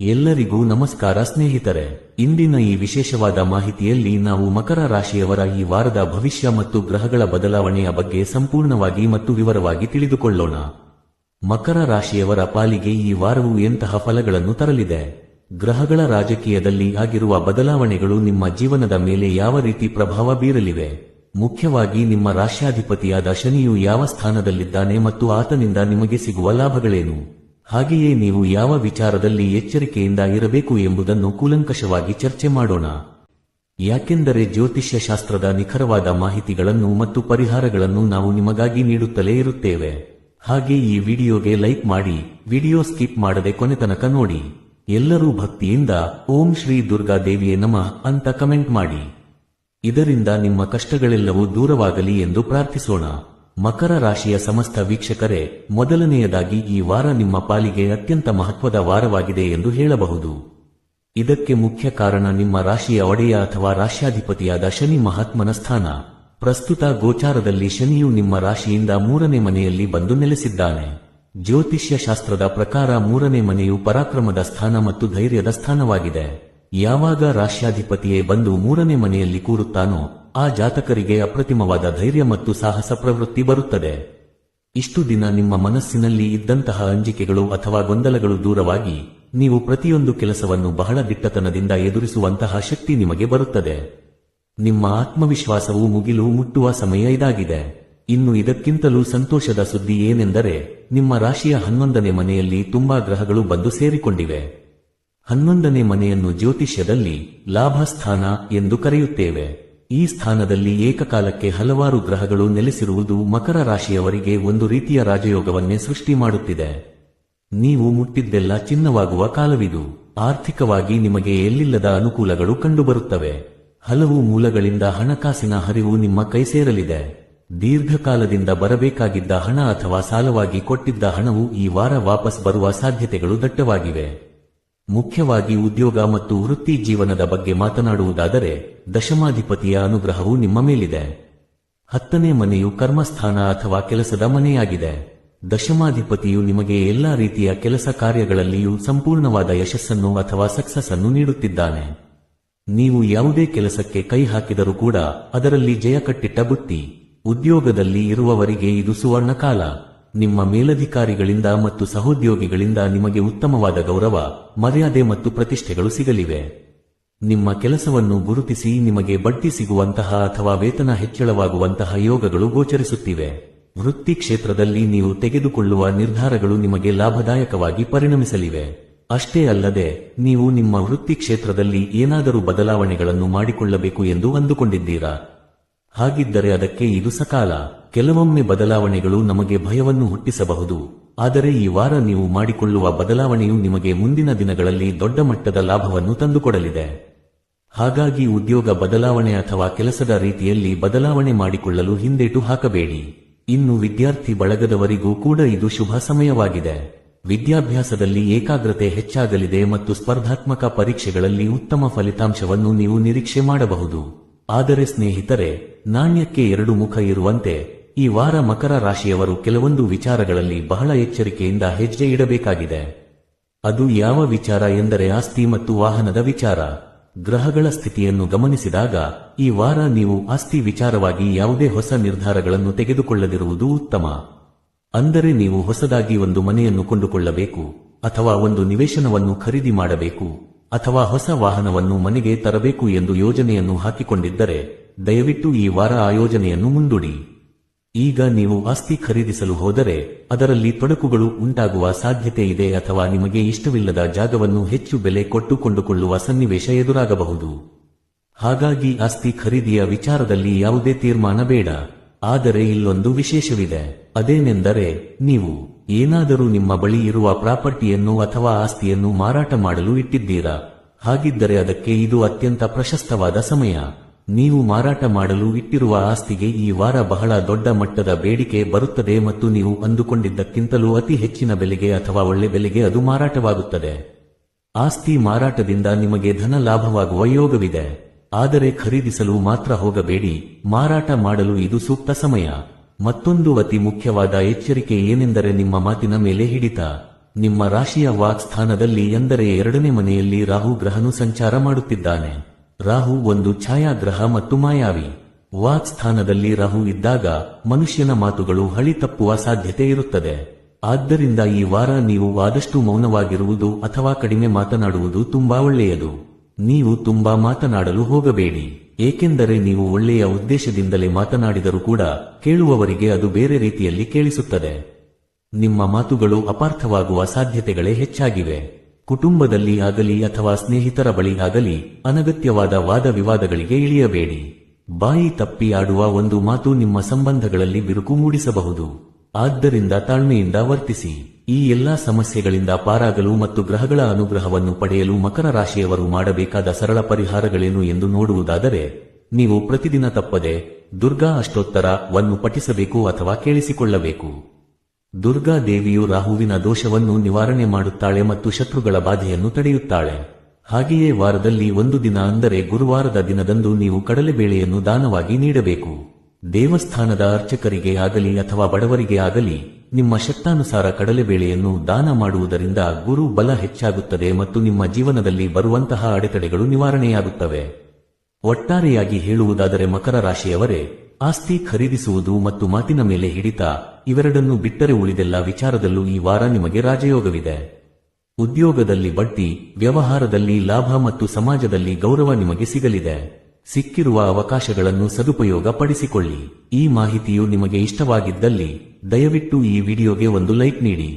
ಎಲ್ಲರಿಗೂ ನಮಸ್ಕಾರ ಸ್ನೇಹಿತರೆ. ಇಂದಿನ ಈ ವಿಶೇಷವಾದ ಮಾಹಿತಿಯಲ್ಲಿ ನಾವು ಮಕರ ರಾಶಿಯವರ ಈ ವಾರದ ಭವಿಷ್ಯ ಮತ್ತು ಗ್ರಹಗಳ ಬದಲಾವಣೆಯ ಬಗ್ಗೆ ಸಂಪೂರ್ಣವಾಗಿ ಮತ್ತು ವಿವರವಾಗಿ ತಿಳಿದುಕೊಳ್ಳೋಣ. ಮಕರ ರಾಶಿಯವರ ಪಾಲಿಗೆ ಈ ವಾರವು ಎಂತಹ ಫಲಗಳನ್ನು ತರಲಿದೆ? ಗ್ರಹಗಳ ರಾಜಕೀಯದಲ್ಲಿ ಆಗಿರುವ ಬದಲಾವಣೆಗಳು ನಿಮ್ಮ ಜೀವನದ ಮೇಲೆ ಯಾವ ರೀತಿ ಪ್ರಭಾವ ಬೀರಲಿವೆ? ಮುಖ್ಯವಾಗಿ ನಿಮ್ಮ ರಾಶ್ಯಾಧಿಪತಿಯಾದ ಶನಿಯು ಯಾವ ಸ್ಥಾನದಲ್ಲಿದ್ದಾನೆ ಮತ್ತು ಆತನಿಂದ ನಿಮಗೆ ಸಿಗುವ ಲಾಭಗಳೇನು? ಹಾಗೆಯೇ ನೀವು ಯಾವ ವಿಚಾರದಲ್ಲಿ ಎಚ್ಚರಿಕೆಯಿಂದ ಇರಬೇಕು ಎಂಬುದನ್ನು ಕೂಲಂಕಷವಾಗಿ ಚರ್ಚೆ ಮಾಡೋಣ. ಯಾಕೆಂದರೆ ಜ್ಯೋತಿಷ್ಯ ಶಾಸ್ತ್ರದ ನಿಖರವಾದ ಮಾಹಿತಿಗಳನ್ನು ಮತ್ತು ಪರಿಹಾರಗಳನ್ನು ನಾವು ನಿಮಗಾಗಿ ನೀಡುತ್ತಲೇ ಇರುತ್ತೇವೆ. ಹಾಗೆ ಈ ವಿಡಿಯೋಗೆ ಲೈಕ್ ಮಾಡಿ, ವಿಡಿಯೋ ಸ್ಕಿಪ್ ಮಾಡದೆ ಕೊನೆತನಕ ನೋಡಿ. ಎಲ್ಲರೂ ಭಕ್ತಿಯಿಂದ ಓಂ ಶ್ರೀ ದುರ್ಗಾ ದೇವಿಯೇ ನಮಃ ಅಂತ ಕಮೆಂಟ್ ಮಾಡಿ. ಇದರಿಂದ ನಿಮ್ಮ ಕಷ್ಟಗಳೆಲ್ಲವೂ ದೂರವಾಗಲಿ ಎಂದು ಪ್ರಾರ್ಥಿಸೋಣ. ಮಕರ ರಾಶಿಯ ಸಮಸ್ತ ವೀಕ್ಷಕರೇ, ಮೊದಲನೆಯದಾಗಿ ಈ ವಾರ ನಿಮ್ಮ ಪಾಲಿಗೆ ಅತ್ಯಂತ ಮಹತ್ವದ ವಾರವಾಗಿದೆ ಎಂದು ಹೇಳಬಹುದು. ಇದಕ್ಕೆ ಮುಖ್ಯ ಕಾರಣ ನಿಮ್ಮ ರಾಶಿಯ ಒಡೆಯ ಅಥವಾ ರಾಶ್ಯಾಧಿಪತಿಯಾದ ಶನಿ ಮಹಾತ್ಮನ ಸ್ಥಾನ. ಪ್ರಸ್ತುತ ಗೋಚಾರದಲ್ಲಿ ಶನಿಯು ನಿಮ್ಮ ರಾಶಿಯಿಂದ 3ನೇ ಮನೆಯಲ್ಲಿ ಬಂದು ನೆಲೆಸಿದ್ದಾನೆ. ಜ್ಯೋತಿಷ್ಯ ಶಾಸ್ತ್ರದ ಪ್ರಕಾರ 3ನೇ ಮನೆಯು ಪರಾಕ್ರಮದ ಸ್ಥಾನ ಮತ್ತು ಧೈರ್ಯದ ಸ್ಥಾನವಾಗಿದೆ. ಯಾವಾಗ ರಾಶ್ಯಾಧಿಪತಿಯೇ ಬಂದು 3ನೇ ಮನೆಯಲ್ಲಿ ಕೂರುತ್ತಾನೋ ಆ ಜಾತಕರಿಗೆ ಅಪ್ರತಿಮವಾದ ಧೈರ್ಯ ಮತ್ತು ಸಾಹಸ ಪ್ರವೃತ್ತಿ ಬರುತ್ತದೆ. ಇಷ್ಟು ದಿನ ನಿಮ್ಮ ಮನಸ್ಸಿನಲ್ಲಿ ಇದ್ದಂತಹ ಅಂಜಿಕೆಗಳು ಅಥವಾ ಗೊಂದಲಗಳು ದೂರವಾಗಿ ನೀವು ಪ್ರತಿಯೊಂದು ಕೆಲಸವನ್ನು ಬಹಳ ದಿಟ್ಟತನದಿಂದ ಎದುರಿಸುವಂತಹ ಶಕ್ತಿ ನಿಮಗೆ ಬರುತ್ತದೆ. ನಿಮ್ಮ ಆತ್ಮವಿಶ್ವಾಸವು ಮುಗಿಲು ಮುಟ್ಟುವ ಸಮಯ ಇದಾಗಿದೆ. ಇನ್ನು ಇದಕ್ಕಿಂತಲೂ ಸಂತೋಷದ ಸುದ್ದಿ ಏನೆಂದರೆ, ನಿಮ್ಮ ರಾಶಿಯ 11ನೇ ಮನೆಯಲ್ಲಿ ತುಂಬಾ ಗ್ರಹಗಳು ಬಂದು ಸೇರಿಕೊಂಡಿವೆ. 11ನೇ ಮನೆಯನ್ನು ಜ್ಯೋತಿಷ್ಯದಲ್ಲಿ ಲಾಭ ಸ್ಥಾನ ಎಂದು ಕರೆಯುತ್ತೇವೆ. ಈ ಸ್ಥಾನದಲ್ಲಿ ಏಕಕಾಲಕ್ಕೆ ಹಲವಾರು ಗ್ರಹಗಳು ನೆಲೆಸಿರುವುದು ಮಕರ ರಾಶಿಯವರಿಗೆ ಒಂದು ರೀತಿಯ ರಾಜಯೋಗವನ್ನೇ ಸೃಷ್ಟಿ ಮಾಡುತ್ತಿದೆ. ನೀವು ಮುಟ್ಟಿದ್ದೆಲ್ಲ ಚಿನ್ನವಾಗುವ ಕಾಲವಿದು. ಆರ್ಥಿಕವಾಗಿ ನಿಮಗೆ ಎಲ್ಲಿಲ್ಲದ ಅನುಕೂಲಗಳು ಕಂಡುಬರುತ್ತವೆ. ಹಲವು ಮೂಲಗಳಿಂದ ಹಣಕಾಸಿನ ಹರಿವು ನಿಮ್ಮ ಕೈ ಸೇರಲಿದೆ. ದೀರ್ಘಕಾಲದಿಂದ ಬರಬೇಕಾಗಿದ್ದ ಹಣ ಅಥವಾ ಸಾಲವಾಗಿ ಕೊಟ್ಟಿದ್ದ ಹಣವು ಈ ವಾರ ವಾಪಸ್ ಬರುವ ಸಾಧ್ಯತೆಗಳು ದಟ್ಟವಾಗಿವೆ. ಮುಖ್ಯವಾಗಿ ಉದ್ಯೋಗ ಮತ್ತು ವೃತ್ತಿ ಜೀವನದ ಬಗ್ಗೆ ಮಾತನಾಡುವುದಾದರೆ, ದಶಮಾಧಿಪತಿಯ ಅನುಗ್ರಹವು ನಿಮ್ಮ ಮೇಲಿದೆ. 10ನೇ ಮನೆಯು ಕರ್ಮಸ್ಥಾನ ಅಥವಾ ಕೆಲಸದ ಮನೆಯಾಗಿದೆ. ದಶಮಾಧಿಪತಿಯು ನಿಮಗೆ ಎಲ್ಲಾ ರೀತಿಯ ಕೆಲಸ ಕಾರ್ಯಗಳಲ್ಲಿಯೂ ಸಂಪೂರ್ಣವಾದ ಯಶಸ್ಸನ್ನು ಅಥವಾ ಸಕ್ಸಸ್ ಅನ್ನು ನೀಡುತ್ತಿದ್ದಾನೆ. ನೀವು ಯಾವುದೇ ಕೆಲಸಕ್ಕೆ ಕೈ ಹಾಕಿದರೂ ಕೂಡ ಅದರಲ್ಲಿ ಜಯ ಕಟ್ಟಿಟ್ಟ ಬುತ್ತಿ. ಉದ್ಯೋಗದಲ್ಲಿ ಇರುವವರಿಗೆ ಇದು ಸುವರ್ಣ ಕಾಲ. ನಿಮ್ಮ ಮೇಲಧಿಕಾರಿಗಳಿಂದ ಮತ್ತು ಸಹೋದ್ಯೋಗಿಗಳಿಂದ ನಿಮಗೆ ಉತ್ತಮವಾದ ಗೌರವ, ಮರ್ಯಾದೆ ಮತ್ತು ಪ್ರತಿಷ್ಠೆಗಳು ಸಿಗಲಿವೆ. ನಿಮ್ಮ ಕೆಲಸವನ್ನು ಗುರುತಿಸಿ ನಿಮಗೆ ಬಡ್ತಿ ಸಿಗುವಂತಹ ಅಥವಾ ವೇತನ ಹೆಚ್ಚಳವಾಗುವಂತಹ ಯೋಗಗಳು ಗೋಚರಿಸುತ್ತಿವೆ. ವೃತ್ತಿ ಕ್ಷೇತ್ರದಲ್ಲಿ ನೀವು ತೆಗೆದುಕೊಳ್ಳುವ ನಿರ್ಧಾರಗಳು ನಿಮಗೆ ಲಾಭದಾಯಕವಾಗಿ ಪರಿಣಮಿಸಲಿವೆ. ಅಷ್ಟೇ ಅಲ್ಲದೆ, ನೀವು ನಿಮ್ಮ ವೃತ್ತಿ ಕ್ಷೇತ್ರದಲ್ಲಿ ಏನಾದರೂ ಬದಲಾವಣೆಗಳನ್ನು ಮಾಡಿಕೊಳ್ಳಬೇಕು ಎಂದು ಅಂದುಕೊಂಡಿದ್ದೀರಾ? ಹಾಗಿದ್ದರೆ ಅದಕ್ಕೆ ಇದು ಸಕಾಲ. ಕೆಲವೊಮ್ಮೆ ಬದಲಾವಣೆಗಳು ನಮಗೆ ಭಯವನ್ನು ಹುಟ್ಟಿಸಬಹುದು, ಆದರೆ ಈ ವಾರ ನೀವು ಮಾಡಿಕೊಳ್ಳುವ ಬದಲಾವಣೆಯು ನಿಮಗೆ ಮುಂದಿನ ದಿನಗಳಲ್ಲಿ ದೊಡ್ಡ ಮಟ್ಟದ ಲಾಭವನ್ನು ತಂದುಕೊಡಲಿದೆ. ಹಾಗಾಗಿ ಉದ್ಯೋಗ ಬದಲಾವಣೆ ಅಥವಾ ಕೆಲಸದ ರೀತಿಯಲ್ಲಿ ಬದಲಾವಣೆ ಮಾಡಿಕೊಳ್ಳಲು ಹಿಂದೇಟು ಹಾಕಬೇಡಿ. ಇನ್ನು ವಿದ್ಯಾರ್ಥಿ ಬಳಗದವರಿಗೂ ಕೂಡ ಇದು ಶುಭ ಸಮಯವಾಗಿದೆ. ವಿದ್ಯಾಭ್ಯಾಸದಲ್ಲಿ ಏಕಾಗ್ರತೆ ಹೆಚ್ಚಾಗಲಿದೆ ಮತ್ತು ಸ್ಪರ್ಧಾತ್ಮಕ ಪರೀಕ್ಷೆಗಳಲ್ಲಿ ಉತ್ತಮ ಫಲಿತಾಂಶವನ್ನು ನೀವು ನಿರೀಕ್ಷೆ ಮಾಡಬಹುದು. ಆದರೆ ಸ್ನೇಹಿತರೆ, ನಾಣ್ಯಕ್ಕೆ 2 ಮುಖ ಇರುವಂತೆ ಈ ವಾರ ಮಕರ ರಾಶಿಯವರು ಕೆಲವೊಂದು ವಿಚಾರಗಳಲ್ಲಿ ಬಹಳ ಎಚ್ಚರಿಕೆಯಿಂದ ಹೆಜ್ಜೆ ಇಡಬೇಕಾಗಿದೆ. ಅದು ಯಾವ ವಿಚಾರ ಎಂದರೆ ಆಸ್ತಿ ಮತ್ತು ವಾಹನದ ವಿಚಾರ. ಗ್ರಹಗಳ ಸ್ಥಿತಿಯನ್ನು ಗಮನಿಸಿದಾಗ ಈ ವಾರ ನೀವು ಆಸ್ತಿ ವಿಚಾರವಾಗಿ ಯಾವುದೇ ಹೊಸ ನಿರ್ಧಾರಗಳನ್ನು ತೆಗೆದುಕೊಳ್ಳದಿರುವುದು ಉತ್ತಮ. ಅಂದರೆ ನೀವು ಹೊಸದಾಗಿ ಒಂದು ಮನೆಯನ್ನು ಕೊಂಡುಕೊಳ್ಳಬೇಕು, ಅಥವಾ ಒಂದು ನಿವೇಶನವನ್ನು ಖರೀದಿ ಮಾಡಬೇಕು, ಅಥವಾ ಹೊಸ ವಾಹನವನ್ನು ಮನೆಗೆ ತರಬೇಕು ಎಂದು ಯೋಜನೆಯನ್ನು ಹಾಕಿಕೊಂಡಿದ್ದರೆ ದಯವಿಟ್ಟು ಈ ವಾರ ಆ ಯೋಜನೆಯನ್ನು ಮುಂದೂಡಿ. ಈಗ ನೀವು ಆಸ್ತಿ ಖರೀದಿಸಲು ಹೋದರೆ ಅದರಲ್ಲಿ ತೊಡಕುಗಳು ಉಂಟಾಗುವ ಸಾಧ್ಯತೆ ಇದೆ ಅಥವಾ ನಿಮಗೆ ಇಷ್ಟವಿಲ್ಲದ ಜಾಗವನ್ನು ಹೆಚ್ಚು ಬೆಲೆ ಕೊಟ್ಟು ಕೊಂಡುಕೊಳ್ಳುವ ಸನ್ನಿವೇಶ ಎದುರಾಗಬಹುದು. ಹಾಗಾಗಿ ಆಸ್ತಿ ಖರೀದಿಯ ವಿಚಾರದಲ್ಲಿ ಯಾವುದೇ ತೀರ್ಮಾನ ಬೇಡ. ಆದರೆ ಇಲ್ಲೊಂದು ವಿಶೇಷವಿದೆ. ಅದೇನೆಂದರೆ, ನೀವು ಏನಾದರೂ ನಿಮ್ಮ ಬಳಿ ಇರುವ ಪ್ರಾಪರ್ಟಿಯನ್ನು ಅಥವಾ ಆಸ್ತಿಯನ್ನು ಮಾರಾಟ ಮಾಡಲು ಇಟ್ಟಿದ್ದೀರಾ? ಹಾಗಿದ್ದರೆ ಅದಕ್ಕೆ ಇದು ಅತ್ಯಂತ ಪ್ರಶಸ್ತವಾದ ಸಮಯ. ನೀವು ಮಾರಾಟ ಮಾಡಲು ಇಟ್ಟಿರುವ ಆಸ್ತಿಗೆ ಈ ವಾರ ಬಹಳ ದೊಡ್ಡ ಮಟ್ಟದ ಬೇಡಿಕೆ ಬರುತ್ತದೆ ಮತ್ತು ನೀವು ಅಂದುಕೊಂಡಿದ್ದಕ್ಕಿಂತಲೂ ಅತಿ ಹೆಚ್ಚಿನ ಬೆಲೆಗೆ ಅಥವಾ ಒಳ್ಳೆ ಬೆಲೆಗೆ ಅದು ಮಾರಾಟವಾಗುತ್ತದೆ. ಆಸ್ತಿ ಮಾರಾಟದಿಂದ ನಿಮಗೆ ಧನ ಲಾಭವಾಗುವ ಯೋಗವಿದೆ. ಆದರೆ ಖರೀದಿಸಲು ಮಾತ್ರ ಹೋಗಬೇಡಿ, ಮಾರಾಟ ಮಾಡಲು ಇದು ಸೂಕ್ತ ಸಮಯ. ಮತ್ತೊಂದು ಅತಿ ಮುಖ್ಯವಾದ ಎಚ್ಚರಿಕೆ ಏನೆಂದರೆ ನಿಮ್ಮ ಮಾತಿನ ಮೇಲೆ ಹಿಡಿತ. ನಿಮ್ಮ ರಾಶಿಯ ವಾಕ್ ಸ್ಥಾನದಲ್ಲಿ ಎಂದರೆ 2ನೇ ಮನೆಯಲ್ಲಿ ರಾಹು ಗ್ರಹನು ಸಂಚಾರ ಮಾಡುತ್ತಿದ್ದಾನೆ. ರಾಹು ಒಂದು ಛಾಯಾಗ್ರಹ ಮತ್ತು ಮಾಯಾವಿ. ವಾಕ್ ಸ್ಥಾನದಲ್ಲಿ ರಾಹು ಇದ್ದಾಗ ಮನುಷ್ಯನ ಮಾತುಗಳು ಹಳಿ ತಪ್ಪುವ ಸಾಧ್ಯತೆ ಇರುತ್ತದೆ. ಆದ್ದರಿಂದ ಈ ವಾರ ನೀವು ಆದಷ್ಟು ಮೌನವಾಗಿರುವುದು ಅಥವಾ ಕಡಿಮೆ ಮಾತನಾಡುವುದು ತುಂಬಾ ಒಳ್ಳೆಯದು. ನೀವು ತುಂಬಾ ಮಾತನಾಡಲು ಹೋಗಬೇಡಿ, ಏಕೆಂದರೆ ನೀವು ಒಳ್ಳೆಯ ಉದ್ದೇಶದಿಂದಲೇ ಮಾತನಾಡಿದರೂ ಕೂಡ ಕೇಳುವವರಿಗೆ ಅದು ಬೇರೆ ರೀತಿಯಲ್ಲಿ ಕೇಳಿಸುತ್ತದೆ. ನಿಮ್ಮ ಮಾತುಗಳು ಅಪಾರ್ಥವಾಗುವ ಸಾಧ್ಯತೆಗಳೇ ಹೆಚ್ಚಾಗಿವೆ. ಕುಟುಂಬದಲ್ಲಿ ಆಗಲಿ ಅಥವಾ ಸ್ನೇಹಿತರ ಬಳಿ ಆಗಲಿ ಅನಗತ್ಯವಾದ ವಾದ ವಿವಾದಗಳಿಗೆ ಇಳಿಯಬೇಡಿ. ಬಾಯಿ ತಪ್ಪಿ ಆಡುವ ಒಂದು ಮಾತು ನಿಮ್ಮ ಸಂಬಂಧಗಳಲ್ಲಿ ಬಿರುಕು ಮೂಡಿಸಬಹುದು. ಆದ್ದರಿಂದ ತಾಳ್ಮೆಯಿಂದ ವರ್ತಿಸಿ. ಈ ಎಲ್ಲಾ ಸಮಸ್ಯೆಗಳಿಂದ ಪಾರಾಗಲು ಮತ್ತು ಗ್ರಹಗಳ ಅನುಗ್ರಹವನ್ನು ಪಡೆಯಲು ಮಕರ ರಾಶಿಯವರು ಮಾಡಬೇಕಾದ ಸರಳ ಪರಿಹಾರಗಳೇನು ಎಂದು ನೋಡುವುದಾದರೆ, ನೀವು ಪ್ರತಿದಿನ ತಪ್ಪದೆ ದುರ್ಗಾ ಅಷ್ಟೋತ್ತರವನ್ನು ಪಠಿಸಬೇಕು ಅಥವಾ ಕೇಳಿಸಿಕೊಳ್ಳಬೇಕು. ದುರ್ಗಾ ದೇವಿಯು ರಾಹುವಿನ ದೋಷವನ್ನು ನಿವಾರಣೆ ಮಾಡುತ್ತಾಳೆ ಮತ್ತು ಶತ್ರುಗಳ ಬಾಧೆಯನ್ನು ತಡೆಯುತ್ತಾಳೆ. ಹಾಗೆಯೇ ವಾರದಲ್ಲಿ ಒಂದು ದಿನ ಅಂದರೆ ಗುರುವಾರದ ದಿನದಂದು ನೀವು ಕಡಲೆಬೇಳೆಯನ್ನು ದಾನವಾಗಿ ನೀಡಬೇಕು. ದೇವಸ್ಥಾನದ ಅರ್ಚಕರಿಗೆ ಆಗಲಿ ಅಥವಾ ಬಡವರಿಗೆ ಆಗಲಿ ನಿಮ್ಮ ಶಕ್ತಾನುಸಾರ ಕಡಲೆಬೇಳೆಯನ್ನು ದಾನ ಮಾಡುವುದರಿಂದ ಗುರು ಬಲ ಹೆಚ್ಚಾಗುತ್ತದೆ ಮತ್ತು ನಿಮ್ಮ ಜೀವನದಲ್ಲಿ ಬರುವಂತಹ ಅಡೆತಡೆಗಳು ನಿವಾರಣೆಯಾಗುತ್ತವೆ. ಒಟ್ಟಾರೆಯಾಗಿ ಹೇಳುವುದಾದರೆ ಮಕರ ರಾಶಿಯವರೇ, ಆಸ್ತಿ ಖರೀದಿಸುವುದು ಮತ್ತು ಮಾತಿನ ಮೇಲೆ ಹಿಡಿತ ಇವೆರಡನ್ನು ಬಿಟ್ಟರೆ ಉಳಿದೆಲ್ಲ ವಿಚಾರದಲ್ಲೂ ಈ ವಾರ ನಿಮಗೆ ರಾಜಯೋಗವಿದೆ. ಉದ್ಯೋಗದಲ್ಲಿ ಬಡ್ತಿ, ವ್ಯವಹಾರದಲ್ಲಿ ಲಾಭ ಮತ್ತು ಸಮಾಜದಲ್ಲಿ ಗೌರವ ನಿಮಗೆ ಸಿಗಲಿದೆ. ಸಿಕ್ಕಿರುವ ಅವಕಾಶಗಳನ್ನು ಸದುಪಯೋಗ ಪಡಿಸಿಕೊಳ್ಳಿ. ಈ ಮಾಹಿತಿಯು ನಿಮಗೆ ಇಷ್ಟವಾಗಿದ್ದಲ್ಲಿ ದಯವಿಟ್ಟು ಈ ವಿಡಿಯೋಗೆ ಒಂದು ಲೈಕ್ ನೀಡಿ.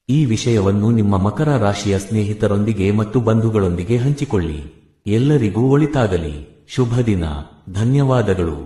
ಈ ವಿಷಯವನ್ನು ನಿಮ್ಮ ಮಕರ ರಾಶಿಯ ಸ್ನೇಹಿತರೊಂದಿಗೆ ಮತ್ತು ಬಂಧುಗಳೊಂದಿಗೆ ಹಂಚಿಕೊಳ್ಳಿ. ಎಲ್ಲರಿಗೂ ಒಳಿತಾಗಲಿ. ಶುಭ ದಿನ. ಧನ್ಯವಾದಗಳು.